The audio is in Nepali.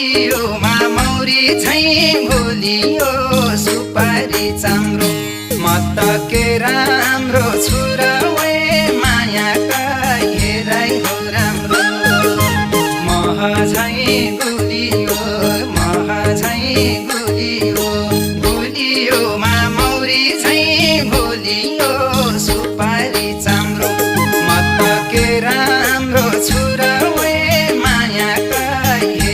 गुलियोमा मौरी झैँ भुलियो सुपारी चाम्रो म त के राम्रो छु र वे मायाका हेराइ हो राम्रो मह झैँ गुलियो गुलियोमा